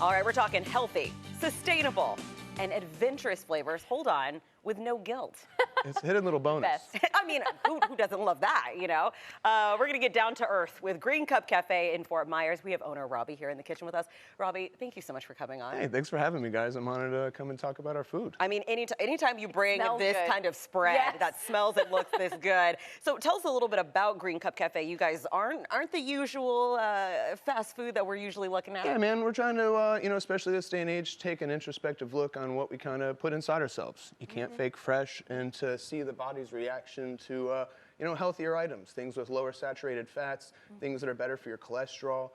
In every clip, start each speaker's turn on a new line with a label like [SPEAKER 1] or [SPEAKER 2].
[SPEAKER 1] All right, we're talking healthy, sustainable, and adventurous flavors. Hold on, with no guilt.
[SPEAKER 2] It's a hidden little bonus.
[SPEAKER 1] I mean, who doesn't love that, you know? We're going to get down to earth with Green Cup Cafe in Fort Myers. We have owner Robbie here in the kitchen with us. Robbie, thank you so much for coming on.
[SPEAKER 2] Hey, thanks for having me, guys. I'm honored to come and talk about our food.
[SPEAKER 1] I mean, anytime you bring this
[SPEAKER 3] good.
[SPEAKER 1] kind of spread that smells and looks this good. So tell us a little bit about Green Cup Cafe. You guys aren't the usual fast food that we're usually looking at.
[SPEAKER 2] Yeah, man, we're trying to, especially this day and age, take an introspective look on what we kind of put inside ourselves. You can't fake fresh, and to see the body's reaction to, healthier items, things with lower saturated fats, things that are better for your cholesterol.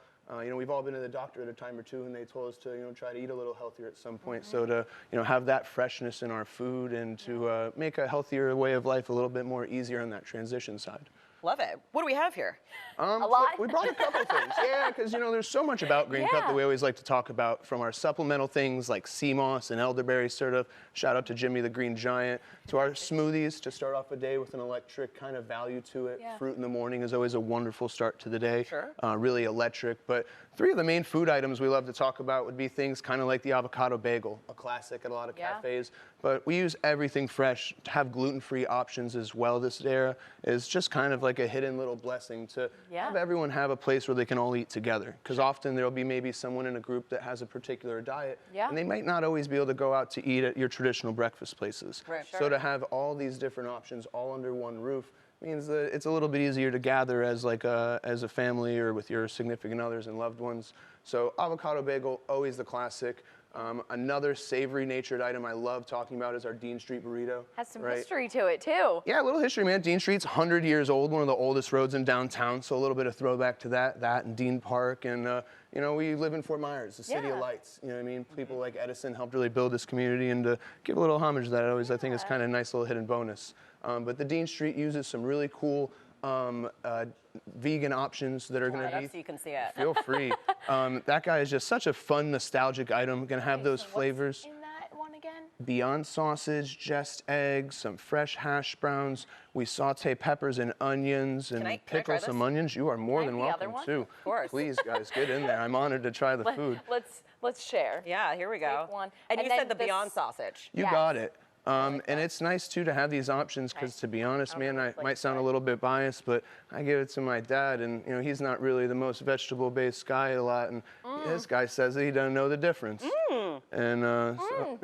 [SPEAKER 2] We've all been to the doctor at a time or two, and they told us to, try to eat a little healthier at some point. So to, have that freshness in our food and to make a healthier way of life a little bit more easier on that transition side.
[SPEAKER 1] Love it. What do we have here?
[SPEAKER 3] A lot.
[SPEAKER 2] So we brought a couple things. Yeah, because, there's so much about Green Cup that we always like to talk about, from our supplemental things like sea moss and elderberry sort of. Shout out to Jimmy the Green Giant. To our smoothies to start off a day with an electric kind of value to it.
[SPEAKER 3] Yeah.
[SPEAKER 2] Fruit in the morning is always a wonderful start to the day.
[SPEAKER 1] Sure.
[SPEAKER 2] Really electric. But three of the main food items we love to talk about would be things kind of like the avocado bagel, a classic at a lot of cafes. But we use everything fresh. To have gluten-free options as well this era is just kind of like a hidden little blessing to have everyone have a place where they can all eat together. Because often there'll be maybe someone in a group that has a particular diet, and they might not always be able to go out to eat at your traditional breakfast places.
[SPEAKER 1] Right.
[SPEAKER 2] So to have all these different options all under one roof means that it's a little bit easier to gather as a family or with your significant others and loved ones. So avocado bagel, always the classic. Another savory natured item I love talking about is our Dean Street burrito.
[SPEAKER 3] Has some history to it too.
[SPEAKER 2] Yeah, a little history, man. Dean Street's 100 years old, one of the oldest roads in downtown, so a little bit of throwback to that and Dean Park. And, we live in Fort Myers, the city of lights. You know what I mean? People like Edison helped really build this community, and to give a little homage to that, I think is kind of a nice little hidden bonus. But the Dean Street uses some really cool vegan options that are going to be.
[SPEAKER 1] So you can see it.
[SPEAKER 2] Feel free. That guy is just such a fun, nostalgic item. Going to have those flavors.
[SPEAKER 3] In that one again?
[SPEAKER 2] Beyond sausage, just eggs, some fresh hash browns. We saute peppers and onions and pickle some onions. You are more than welcome to.
[SPEAKER 1] Of course.
[SPEAKER 2] Please, guys, get in there. I'm honored to try the food.
[SPEAKER 3] Let's share.
[SPEAKER 1] Yeah, here we go.
[SPEAKER 3] Take one.
[SPEAKER 1] And you said the Beyond sausage.
[SPEAKER 2] You got it. And it's nice, too, to have these options because, to be honest, man, I might sound a little bit biased, but I give it to my dad, and, he's not really the most vegetable-based guy a lot, and this guy says that he doesn't know the difference. And so...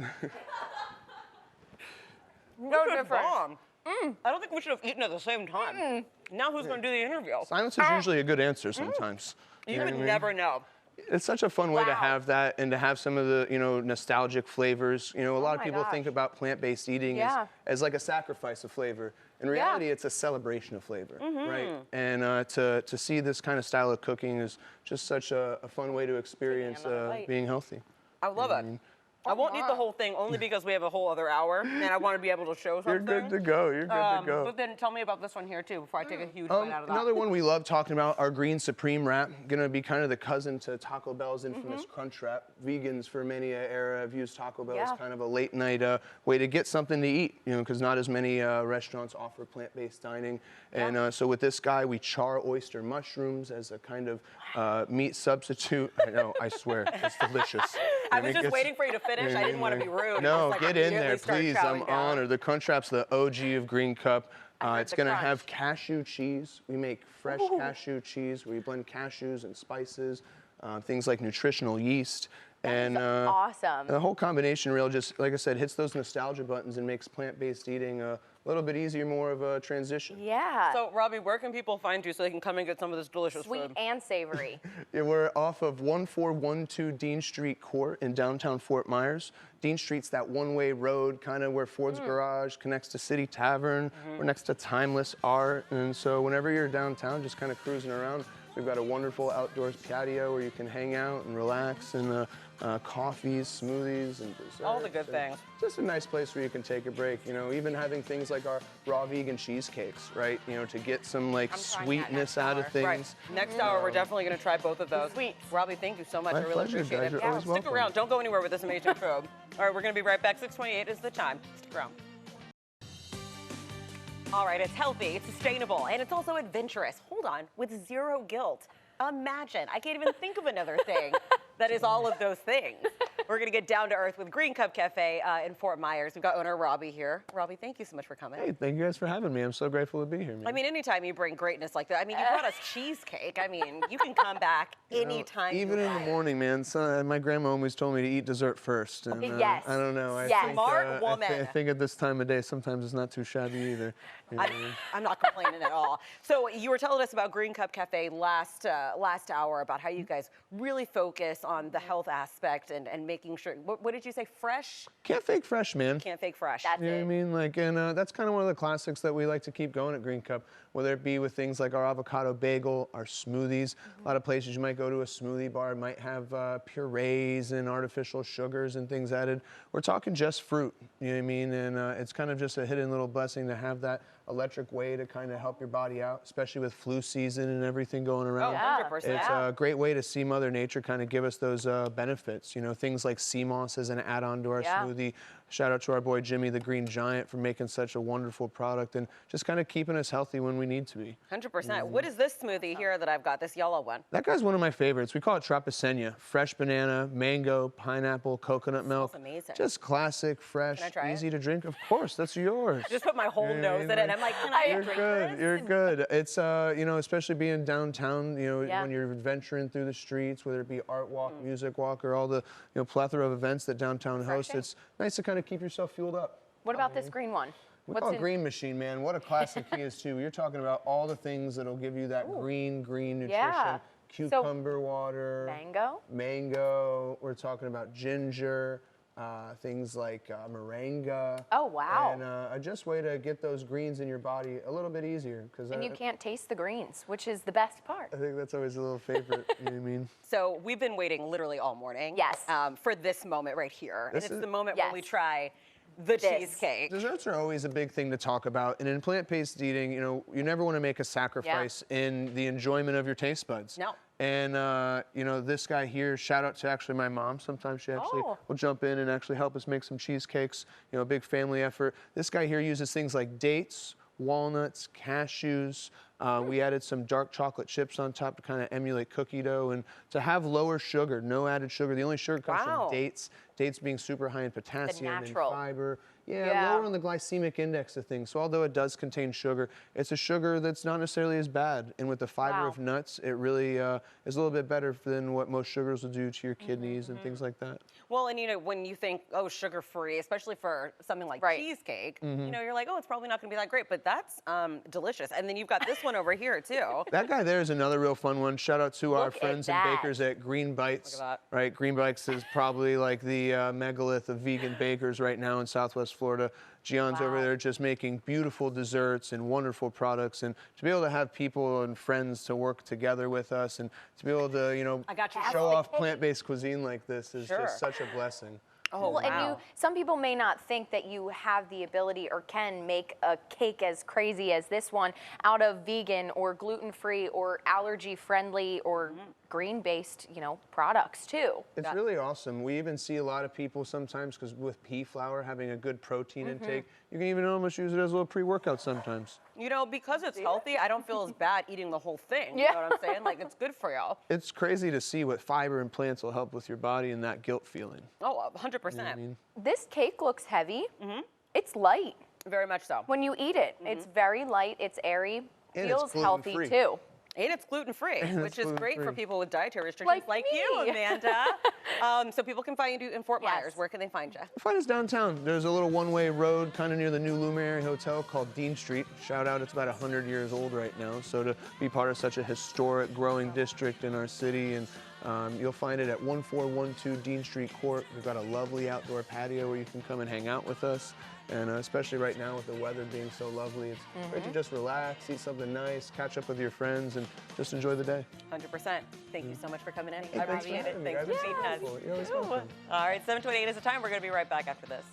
[SPEAKER 1] No difference. I don't think we should have eaten at the same time. Now who's going to do the interview?
[SPEAKER 2] Silence is usually a good answer sometimes.
[SPEAKER 1] You would never know.
[SPEAKER 2] It's such a fun way to have that and to have some of the, nostalgic flavors. A lot of people think about plant-based eating as like a sacrifice of flavor. In reality, it's a celebration of flavor, right? And to see this kind of style of cooking is just such a fun way to experience being healthy.
[SPEAKER 1] I love it. I won't eat the whole thing only because we have a whole other hour, and I want to be able to show something.
[SPEAKER 2] You're good to go. You're good to go.
[SPEAKER 1] But then tell me about this one here, too, before I take a huge bite out of that.
[SPEAKER 2] Another one we love talking about, our Green Supreme Wrap. Going to be kind of the cousin to Taco Bell's infamous Crunch Wrap. Vegans for many an era have used Taco Bell as kind of a late night way to get something to eat, because not as many restaurants offer plant-based dining. And so with this guy, we char oyster mushrooms as a kind of meat substitute. I know, I swear, it's delicious.
[SPEAKER 1] I was just waiting for you to finish. I didn't want to be rude.
[SPEAKER 2] No, get in there, please. I'm honored. The Crunch Wrap's the OG of Green Cup. It's going to have cashew cheese. We make fresh cashew cheese. We blend cashews and spices, things like nutritional yeast.
[SPEAKER 3] And awesome.
[SPEAKER 2] The whole combination really just, like I said, hits those nostalgia buttons and makes plant-based eating a little bit easier, more of a transition.
[SPEAKER 3] Yeah.
[SPEAKER 1] So, Robbie, where can people find you so they can come and get some of this delicious food?
[SPEAKER 3] Sweet and savory.
[SPEAKER 2] Yeah, we're off of 1412 Dean Street Court in downtown Fort Myers. Dean Street's that one-way road, kind of where Ford's Garage connects to City Tavern. We're next to Timeless Art, and so whenever you're downtown, just kind of cruising around, we've got a wonderful outdoors patio where you can hang out and relax, and coffees, smoothies, and desserts.
[SPEAKER 1] All the good things.
[SPEAKER 2] Just a nice place where you can take a break. Even having things like our raw vegan cheesecakes, right? To get some sweetness out of things.
[SPEAKER 1] Right. Next hour, we're definitely going to try both of those.
[SPEAKER 3] Sweet.
[SPEAKER 1] Robbie, thank you so much.
[SPEAKER 2] My
[SPEAKER 1] I really
[SPEAKER 2] pleasure,
[SPEAKER 1] appreciate
[SPEAKER 2] guys.
[SPEAKER 1] it.
[SPEAKER 2] You're always
[SPEAKER 1] Stick
[SPEAKER 2] welcome.
[SPEAKER 1] around. Don't go anywhere with this amazing food. All right, we're going to be right back. 6:28 is the time. Stick around. All right, it's healthy, it's sustainable, and it's also adventurous. Hold on, with zero guilt. Imagine, I can't even think of another thing. that is all of those things. We're going to get down to earth with Green Cup Cafe in Fort Myers. We've got owner Robbie here. Robbie, thank you so much for coming.
[SPEAKER 2] Hey, thank you guys for having me. I'm so grateful to be here, man.
[SPEAKER 1] I mean, anytime you bring greatness like that, I mean, you brought us cheesecake. I mean, you can come back anytime.
[SPEAKER 2] Even in the morning, man. So, my grandma always told me to eat dessert first. And,
[SPEAKER 3] Yes.
[SPEAKER 2] I don't know.
[SPEAKER 3] Yes.
[SPEAKER 2] Think,
[SPEAKER 1] Smart woman.
[SPEAKER 2] I think at this time of day, sometimes it's not too shabby either. You know what I mean?
[SPEAKER 1] I'm not complaining at all. So you were telling us about Green Cup Cafe last hour about how you guys really focus on the health aspect and making sure. What did you say? Fresh?
[SPEAKER 2] Can't fake fresh, man.
[SPEAKER 1] Can't fake fresh.
[SPEAKER 3] That's
[SPEAKER 2] You know what I
[SPEAKER 3] it.
[SPEAKER 2] mean? Like, and that's kind of one of the classics that we like to keep going at Green Cup, whether it be with things like our avocado bagel, our smoothies. A lot of places you might go to a smoothie bar might have purees and artificial sugars and things added. We're talking just fruit, you know what I mean? And it's kind of just a hidden little blessing to have that electric way to kind of help your body out, especially with flu season and everything going around.
[SPEAKER 1] Oh,
[SPEAKER 3] Yeah.
[SPEAKER 1] 100%.
[SPEAKER 2] It's a great way to see Mother Nature kind of give us those benefits. You know, things like sea moss as an add-on to our
[SPEAKER 3] Yeah.
[SPEAKER 2] smoothie. Shout out to our boy Jimmy, the Green Giant, for making such a wonderful product and just kind of keeping us healthy when we need to be.
[SPEAKER 1] 100%. What is this smoothie here that I've got? This yellow one.
[SPEAKER 2] That guy's one of my favorites. We call it Tropicenia. Fresh banana, mango, pineapple, coconut milk.
[SPEAKER 1] amazing.
[SPEAKER 2] Just classic, fresh,
[SPEAKER 1] Can I try
[SPEAKER 2] easy
[SPEAKER 1] it?
[SPEAKER 2] to drink. Of course, that's yours.
[SPEAKER 1] Just put my whole
[SPEAKER 2] Yeah,
[SPEAKER 1] nose in it. And I'm like, can I
[SPEAKER 2] You're
[SPEAKER 1] drink
[SPEAKER 2] good.
[SPEAKER 1] this?
[SPEAKER 2] You're good. It's you know, especially being downtown, you know,
[SPEAKER 3] Yeah.
[SPEAKER 2] when you're adventuring through the streets, whether it be art walk, music walk, or all the plethora of events that downtown hosts.
[SPEAKER 3] Refreshing.
[SPEAKER 2] It's nice to kind of keep yourself fueled up.
[SPEAKER 3] What about this green one?
[SPEAKER 2] We
[SPEAKER 3] What's
[SPEAKER 2] call it
[SPEAKER 3] in-
[SPEAKER 2] Green Machine, man. What a classic he is too. You're talking about all the things that'll give you that green nutrition.
[SPEAKER 3] Yeah.
[SPEAKER 2] Cucumber water.
[SPEAKER 3] Mango?
[SPEAKER 2] Mango. We're talking about ginger. Things like moringa.
[SPEAKER 3] Oh, wow.
[SPEAKER 2] And just way to get those greens in your body a little bit easier. Because
[SPEAKER 3] And you can't taste the greens, which is the best part.
[SPEAKER 2] I think that's always a little favorite. You know what I mean?
[SPEAKER 1] So we've been waiting literally all morning.
[SPEAKER 3] Yes.
[SPEAKER 1] For this moment right here.
[SPEAKER 2] This
[SPEAKER 1] and it's
[SPEAKER 2] is-
[SPEAKER 1] the moment
[SPEAKER 3] Yes.
[SPEAKER 1] when we try the cheesecake.
[SPEAKER 2] Desserts are always a big thing to talk about, and in plant-based eating, you know, you never want to make a sacrifice in the enjoyment of your taste buds.
[SPEAKER 1] No.
[SPEAKER 2] And you know, this guy here, shout out to actually my mom. Sometimes she actually
[SPEAKER 3] Oh.
[SPEAKER 2] will jump in and actually help us make some cheesecakes. You know, a big family effort. This guy here uses things like dates, walnuts, cashews. We added some dark chocolate chips on top to kind of emulate cookie dough and to have lower sugar, no added sugar. The only sugar comes
[SPEAKER 1] Wow.
[SPEAKER 2] from dates. Dates being super high in potassium and
[SPEAKER 3] natural.
[SPEAKER 2] fiber.
[SPEAKER 3] Yeah.
[SPEAKER 2] Lower on the glycemic index of things. So although it does contain sugar, it's a sugar that's not necessarily as bad. And with the fiber
[SPEAKER 3] Wow.
[SPEAKER 2] of nuts, it really is a little bit better than what most sugars will do to your kidneys and things like that.
[SPEAKER 1] Well, and you know, when you think, oh, sugar-free, especially for something like
[SPEAKER 3] Right.
[SPEAKER 1] cheesecake,
[SPEAKER 2] Mm-hmm.
[SPEAKER 1] you know, you're like, oh, it's probably not going to be that great, but that's delicious. And then you've got this one over here too.
[SPEAKER 2] That guy there is another real fun one. Shout out to our
[SPEAKER 3] Look at
[SPEAKER 2] friends and
[SPEAKER 3] that.
[SPEAKER 2] bakers at Green Bites.
[SPEAKER 1] Look at that.
[SPEAKER 2] Right, Green Bites is probably like the megalith of vegan bakers right now in Southwest Florida. Gion's over
[SPEAKER 3] Wow.
[SPEAKER 2] there just making beautiful desserts and wonderful products, and to be able to have people and friends to work together with us, and to be able to, you know,
[SPEAKER 1] I got you.
[SPEAKER 2] show off plant-based cuisine like this is
[SPEAKER 1] Sure.
[SPEAKER 2] just such a blessing.
[SPEAKER 1] Oh,
[SPEAKER 3] Well, and
[SPEAKER 1] wow.
[SPEAKER 3] some people may not think that you have the ability or can make a cake as crazy as this one out of vegan or gluten-free or allergy-friendly or green-based, products too.
[SPEAKER 2] It's really awesome. We even see a lot of people sometimes, because with pea flour having a good protein intake, you can even almost use it as a little pre-workout sometimes.
[SPEAKER 1] You know, because it's healthy, I don't feel as bad eating the whole thing. You
[SPEAKER 3] Yeah.
[SPEAKER 1] know what I'm saying? Like, it's good for y'all.
[SPEAKER 2] It's crazy to see what fiber and plants will help with your body and that guilt feeling.
[SPEAKER 1] Oh, 100%.
[SPEAKER 2] I mean,
[SPEAKER 3] This cake looks heavy. It's light
[SPEAKER 1] Very much so.
[SPEAKER 3] when you eat it. It's very light. It's airy.
[SPEAKER 2] And it's
[SPEAKER 3] Feels healthy
[SPEAKER 2] gluten-free.
[SPEAKER 3] too.
[SPEAKER 1] And it's gluten-free, which is great for
[SPEAKER 2] gluten-free.
[SPEAKER 1] people with dietary restrictions
[SPEAKER 3] Like
[SPEAKER 1] you,
[SPEAKER 3] me.
[SPEAKER 1] Amanda. So people can find you in Fort
[SPEAKER 3] Yes.
[SPEAKER 1] Myers. Where can they find you?
[SPEAKER 2] find us downtown. There's a little one-way road kind of near the new Luminary Hotel called Dean Street. Shout out, it's about 100 years old right now. So to be part of such a historic, growing district in our city, and you'll find it at 1412 Dean Street Court. We've got a lovely outdoor patio where you can come and hang out with us. And especially right now with the weather being so lovely, it's great to just relax, eat something nice, catch up with your friends, and just enjoy the day.
[SPEAKER 1] 100%. Thank you so much for coming in. I
[SPEAKER 2] Thanks for
[SPEAKER 1] appreciate it.
[SPEAKER 2] having me,
[SPEAKER 1] Thanks
[SPEAKER 2] guys.
[SPEAKER 1] for
[SPEAKER 2] It's
[SPEAKER 1] feeding us.
[SPEAKER 2] wonderful. You're always welcome.
[SPEAKER 1] All right, 7:28 is the time. We're going to be right back after this.